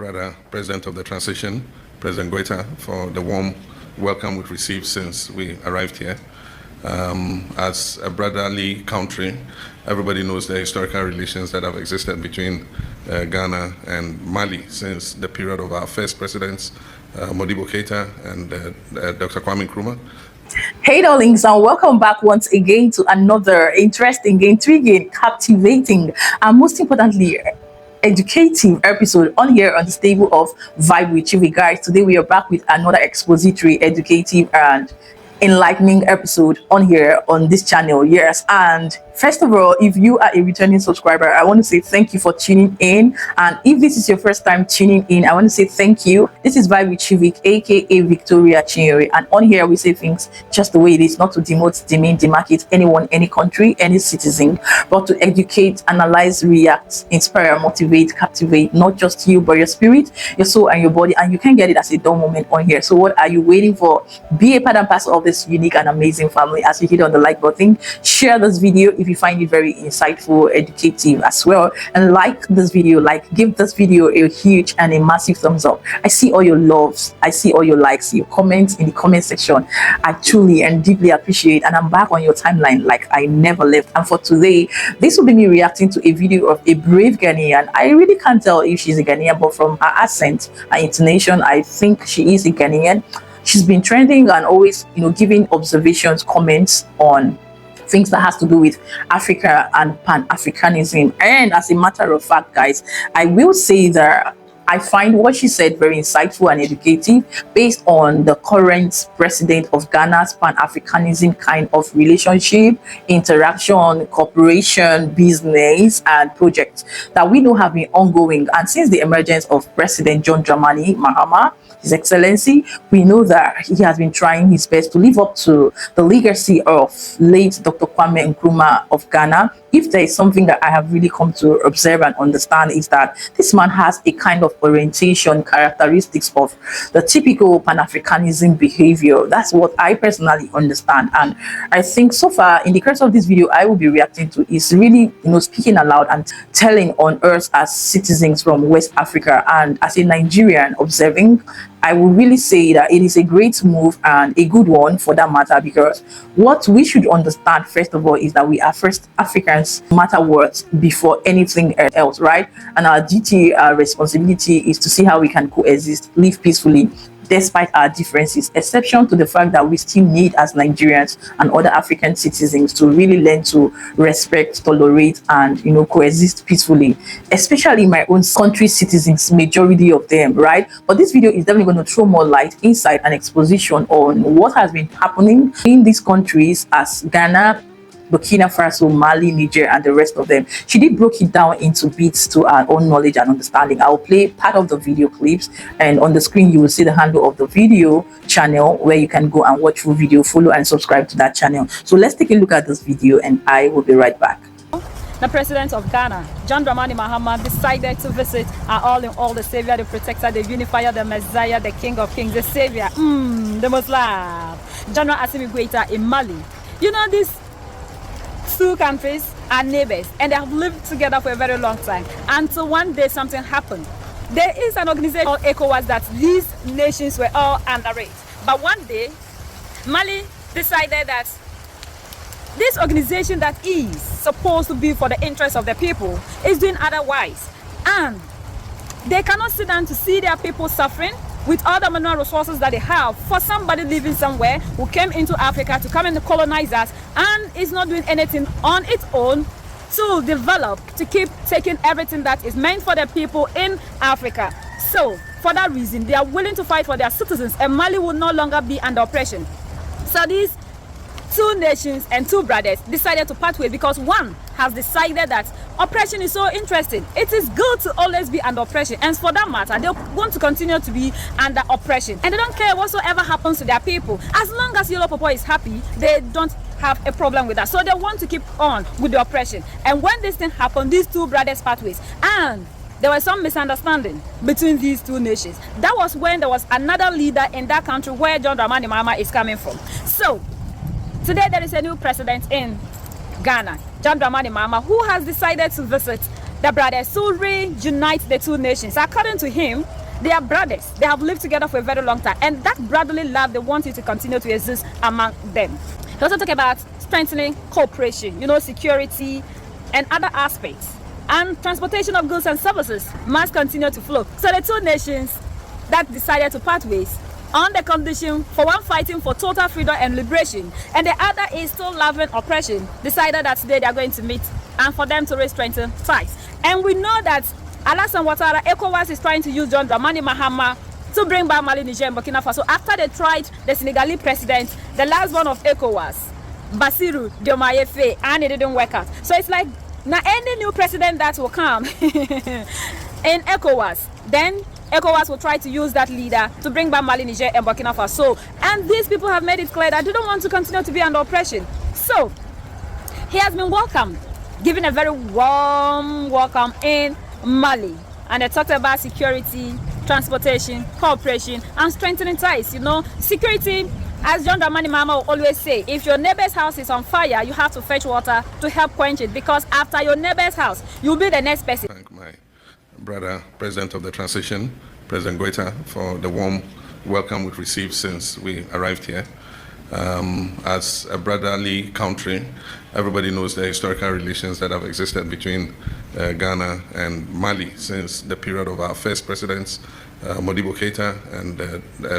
brother, President of the Transition, President Goita, for the warm welcome we've received since we arrived here. As a brotherly country, everybody knows the historical relations that have existed between Ghana and Mali since the period of our first presidents, Modibo Keita and Dr. Kwame Nkrumah. Hey darlings, and welcome back once again to another interesting, intriguing, captivating, and most importantly, educative episode on here on the stable of Vibe with Chivi. Guys, today we are back with another expository, educative, and enlightening episode on here on this channel. Yes, and first of all, if you are a returning subscriber, I want to say thank you for tuning in. And if this is your first time tuning in, I want to say thank you. This is Vibe with Chivik, aka Victoria Chinyere, and on here we say things just the way it is, not to demote, demean, demarcate anyone, any country, any citizen, but to educate, analyze, react, inspire, motivate, captivate not just you but your spirit, your soul, and your body. And you can get it as a dull moment on here. So what are you waiting for? Be a part and parcel of this unique and amazing family as you hit on the like button. Share this video if you find it very insightful, educative as well, and like this video. Give this video a huge and a massive thumbs up. I see all your loves, I see all your likes, your comments in the comment section. I truly and deeply appreciate, and I'm back on your timeline like I never left. And for today, this will be me reacting to a video of a brave Ghanaian. I really can't tell if she's a Ghanaian, but from her accent, her intonation, I think she is a Ghanaian. She's been trending and always, giving observations, comments on things that has to do with Africa and Pan-Africanism. And as a matter of fact, guys, I will say that I find what she said very insightful and educative based on the current president of Ghana's Pan-Africanism kind of relationship, interaction, cooperation, business, and projects that we know have been ongoing. And since the emergence of President John Dramani Mahama, His Excellency, we know that he has been trying his best to live up to the legacy of late Dr. Kwame Nkrumah of Ghana. If there is something that I have really come to observe and understand, is that this man has a kind of orientation, characteristics of the typical Pan-Africanism behavior. That's what I personally understand. And I think so far in the course of this video I will be reacting to is really, speaking aloud and telling on us as citizens from West Africa and as a Nigerian observing. I will really say that it is a great move and a good one for that matter, because what we should understand first of all is that we are first Africans, no matter what, before anything else, right? And our duty, our responsibility is to see how we can coexist, live peacefully despite our differences, exception to the fact that we still need, as Nigerians and other African citizens, to really learn to respect, tolerate, and coexist peacefully, especially my own country's citizens, majority of them, right? But this video is definitely going to throw more light, insight, and exposition on what has been happening in these countries as Ghana, Burkina Faso, Mali, Niger, and the rest of them. She did break it down into bits to our own knowledge and understanding. I'll play part of the video clips, and on the screen you will see the handle of the video channel where you can go and watch full video, follow and subscribe to that channel. So let's take a look at this video and I will be right back. The president of Ghana, John Dramani Mahama, decided to visit our all-in-all, the savior, the protector, the unifier, the messiah, the king of kings, the savior, the Muslim, General Assimi Goita in Mali. These two countries are neighbors and they have lived together for a very long time, until one day something happened. There is an organization called ecowas that these nations were all under it, but one day Mali decided that this organization that is supposed to be for the interest of the people is doing otherwise, and they cannot sit down to see their people suffering with all the mineral resources that they have for somebody living somewhere who came into Africa to come and colonize us and is not doing anything on its own to develop, to keep taking everything that is meant for the people in Africa. So for that reason, they are willing to fight for their citizens, and Mali will no longer be under oppression. So these two nations and two brothers decided to part ways because one has decided that oppression is so interesting. It is good to always be under oppression, and for that matter they want to continue to be under oppression, and they don't care whatsoever happens to their people. As long as Yellow Papa is happy, they don't have a problem with that. So they want to keep on with the oppression. And when this thing happened, these two brothers part ways, and there was some misunderstanding between these two nations. That was when there was another leader in that country where John Dramani Mahama is coming from. So today there is a new president in Ghana, John Dramani Mahama, who has decided to visit the brothers to reunite the two nations. According to him, they are brothers. They have lived together for a very long time, and that brotherly love, they want it to continue to exist among them. He also talked about strengthening cooperation, security and other aspects. And transportation of goods and services must continue to flow. So the two nations that decided to part ways on the condition for one fighting for total freedom and liberation, and the other is still loving oppression, decided that today they are going to meet and for them to re-strengthen ties. And we know that Alassane Ouattara, ECOWAS is trying to use John Dramani Mahama to bring back Mali, Niger, and Burkina Faso after they tried the Senegalese president, the last one of ECOWAS, Bassirou Diomaye Faye, and it didn't work out. So it's like, now any new president that will come in ECOWAS, then ECOWAS will try to use that leader to bring back Mali, Niger, and Burkina Faso. And these people have made it clear that they don't want to continue to be under oppression. So he has been welcomed, given a very warm welcome in Mali, and they talked about security, transportation, cooperation, and strengthening ties. Security, as John Dramani Mahama will always say, if your neighbor's house is on fire, you have to fetch water to help quench it, because after your neighbor's house, you'll be the next person. Thank my brother, President of the Transition, President Goita, for the warm welcome we've received since we arrived here. As a brotherly country, everybody knows the historical relations that have existed between Ghana and Mali since the period of our first presidents, Modibo Keita and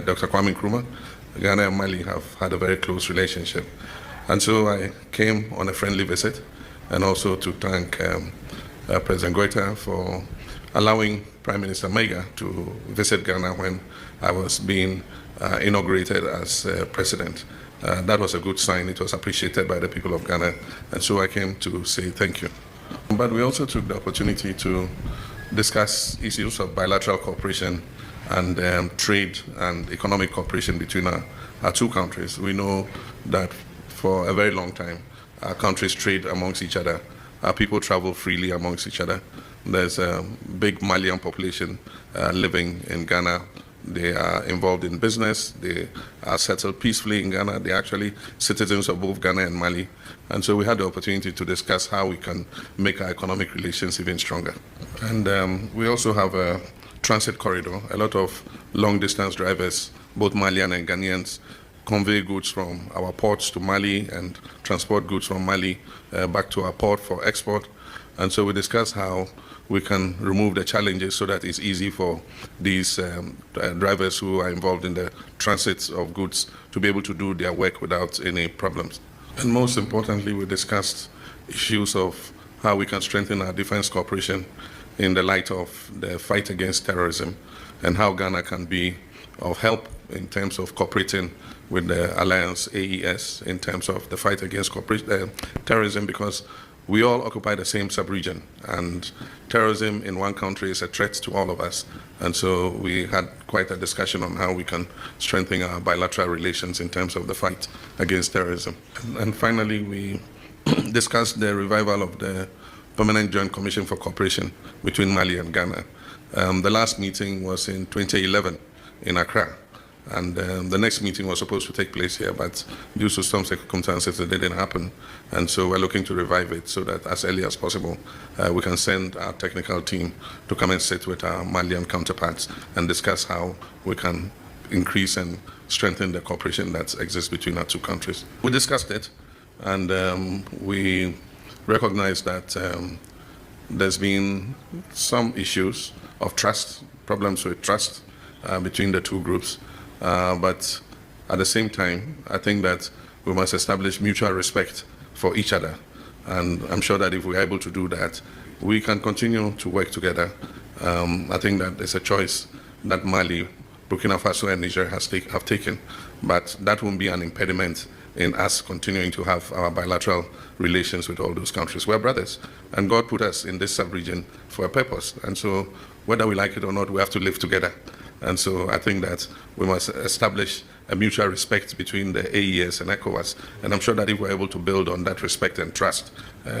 Dr. Kwame Nkrumah. Ghana and Mali have had a very close relationship. And so I came on a friendly visit, and also to thank President Goita for allowing Prime Minister Mega to visit Ghana when I was being inaugurated as president. That was a good sign. It was appreciated by the people of Ghana, and so I came to say thank you. But we also took the opportunity to discuss issues of bilateral cooperation and trade and economic cooperation between our two countries. We know that for a very long time, our countries trade amongst each other. Our people travel freely amongst each other. There's a big Malian population living in Ghana. They are involved in business. They are settled peacefully in Ghana. They're actually citizens of both Ghana and Mali. And so we had the opportunity to discuss how we can make our economic relations even stronger. And we also have a transit corridor. A lot of long-distance drivers, both Malian and Ghanaians, convey goods from our ports to Mali and transport goods from Mali back to our port for export. And so we discussed how we can remove the challenges so that it's easy for these drivers who are involved in the transit of goods to be able to do their work without any problems. And most importantly, we discussed issues of how we can strengthen our defense cooperation in the light of the fight against terrorism, and how Ghana can be of help in terms of cooperating with the Alliance AES in terms of the fight against terrorism, because we all occupy the same sub-region, and terrorism in one country is a threat to all of us. And so we had quite a discussion on how we can strengthen our bilateral relations in terms of the fight against terrorism. And finally, we discussed the revival of the Permanent Joint Commission for Cooperation between Mali and Ghana. The last meeting was in 2011 in Accra. And the next meeting was supposed to take place here, but due to some circumstances, it didn't happen. And so we're looking to revive it so that as early as possible, we can send our technical team to come and sit with our Malian counterparts and discuss how we can increase and strengthen the cooperation that exists between our two countries. We discussed it, and we recognize that there's been some issues of trust, problems with trust between the two groups. But at the same time, I think that we must establish mutual respect for each other. And I'm sure that if we're able to do that, we can continue to work together. I think that it's a choice that Mali, Burkina Faso, and Niger have taken, but that won't be an impediment in us continuing to have our bilateral relations with all those countries. We're brothers, and God put us in this sub-region for a purpose. And so whether we like it or not, we have to live together. And so I think that we must establish a mutual respect between the AES and ECOWAS. And I'm sure that if we're able to build on that respect and trust,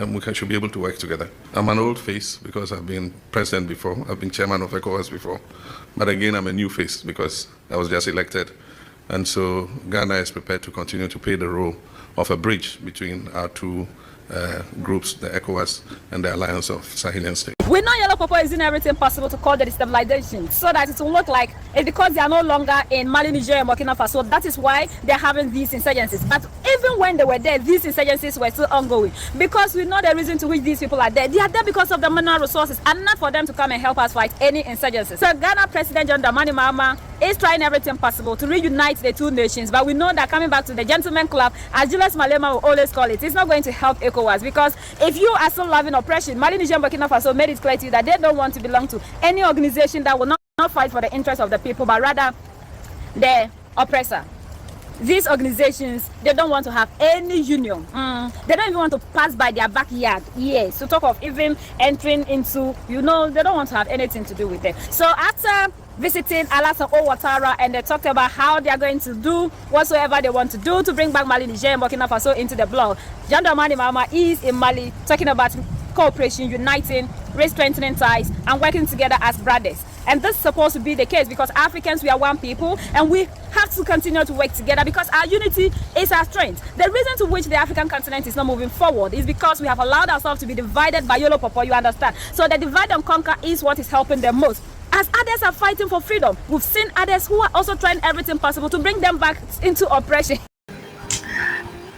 we should be able to work together. I'm an old face because I've been president before. I've been chairman of ECOWAS before. But again, I'm a new face because I was just elected. And so Ghana is prepared to continue to play the role of a bridge between our two groups, the ECOWAS and the Alliance of Sahelian States. We know Yellow Papa is doing everything possible to cause the destabilization so that it will look like it's because they are no longer in Mali, Niger, and Burkina Faso. That is why they're having these insurgencies. But even when they were there, these insurgencies were still ongoing because we know the reason to which these people are there. They are there because of the mineral resources and not for them to come and help us fight any insurgencies. So Ghana President John Dramani Mahama is trying everything possible to reunite the two nations. But we know that coming back to the gentleman club, as Julius Malema will always call it, it's not going to help ECOWAS because if you are still loving oppression, Mali, Niger, and Burkina Faso made it clear to you that they don't want to belong to any organization that will not fight for the interests of the people, but rather the oppressor. These organizations, they don't want to have any union. They don't even want to pass by their backyard. Yes, to talk of even entering into, they don't want to have anything to do with them. So after visiting Alassane Ouattara, and they talked about how they are going to do whatsoever they want to do to bring back Mali, Niger, and Burkina Faso into the bloc. John Dramani Mahama is in Mali talking about cooperation, uniting, strengthening ties, and working together as brothers. And this is supposed to be the case because Africans, we are one people, and we have to continue to work together because our unity is our strength. The reason to which the African continent is not moving forward is because we have allowed ourselves to be divided by Yellow Papa, you understand? So the divide and conquer is what is helping them most. As others are fighting for freedom, we've seen others who are also trying everything possible to bring them back into oppression.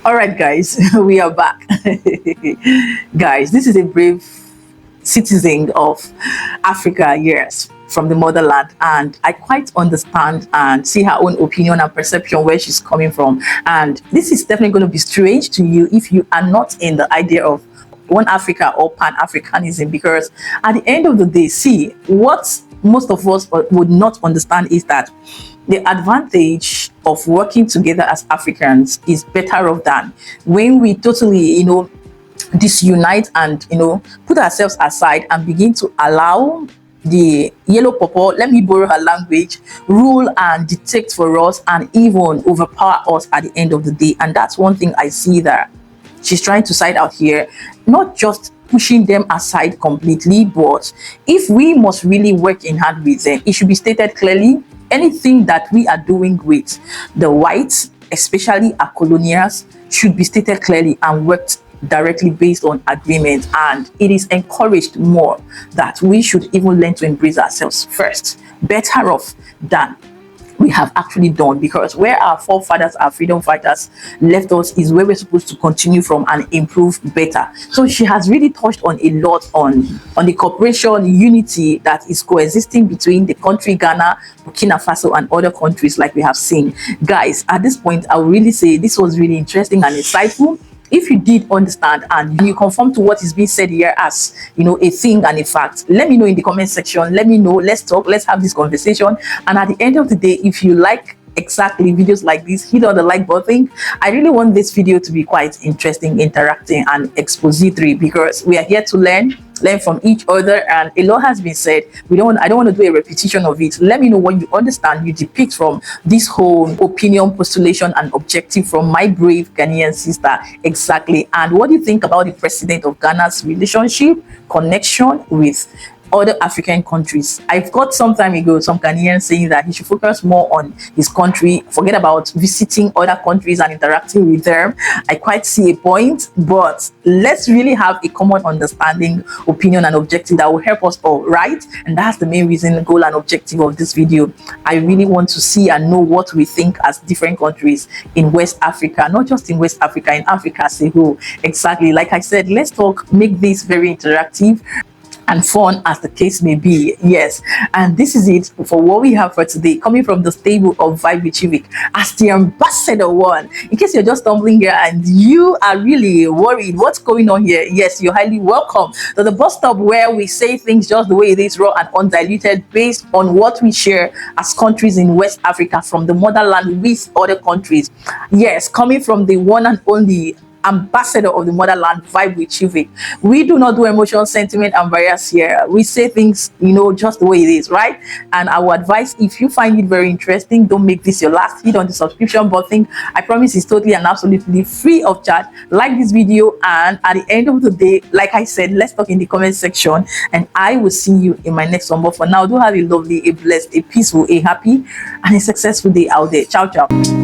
All right, guys, we are back. Guys, this is a brave citizen of Africa, yes, from the motherland, and I quite understand and see her own opinion and perception where she's coming from. And this is definitely going to be strange to you if you are not in the idea of one Africa or Pan-Africanism, because at the end of the day, see, what most of us would not understand is that the advantage of working together as Africans is better off than when we totally, disunite and, put ourselves aside and begin to allow the Yellow Papa, let me borrow her language, rule and dictate for us and even overpower us at the end of the day. And that's one thing I see that she's trying to side out here, not just pushing them aside completely, but if we must really work in hand with them, it should be stated clearly. Anything that we are doing with the whites, especially our colonials, should be stated clearly and worked directly based on agreement. And it is encouraged more that we should even learn to embrace ourselves first, better off than we have actually done, because where our forefathers, our freedom fighters left us is where we're supposed to continue from and improve better. So she has really touched on a lot on the cooperation, unity that is coexisting between the country Ghana, Burkina Faso and other countries like we have seen. Guys, at this point, I will really say this was really interesting and insightful. If you did understand and you conform to what is being said here as, a thing and a fact, let me know in the comment section. Let me know. Let's talk. Let's have this conversation. And at the end of the day, if you like exactly videos like this, hit on the like button. I really want this video to be quite interesting, interacting and expository, because we are here to learn from each other, and a lot has been said. I don't want to do a repetition of it. Let me know what you understand, you depict from this whole opinion, postulation and objective from my brave Ghanaian sister exactly. And what do you think about the president of Ghana's relationship, connection with other African countries? I've got some time ago some Ghanaians saying that he should focus more on his country, forget about visiting other countries and interacting with them. I quite see a point, but let's really have a common understanding, opinion and objective that will help us all, right? And that's the main reason, goal and objective of this video. I really want to see and know what we think as different countries in West Africa, not just in West Africa, in Africa as a whole. Exactly, like I said, let's talk, make this very interactive and fun as the case may be. Yes, and this is it for what we have for today, coming from the stable of Vibe with Chivik as the ambassador one. In case you're just stumbling here and you are really worried what's going on here, yes, you're highly welcome to the bus stop where we say things just the way it is, raw and undiluted, based on what we share as countries in West Africa from the motherland with other countries. Yes, coming from the one and only ambassador of the motherland, Vibe with Chivik. We do not do emotion, sentiment and bias here. We say things, just the way it is, right? And our advice, if you find it very interesting, don't make this your last. Hit on the subscription button. I promise it's totally and absolutely free of charge. Like this video, and at the end of the day, like I said, let's talk in the comment section, and I will see you in my next one. But for now, do have a lovely, a blessed, a peaceful, a happy and a successful day out there. Ciao, ciao.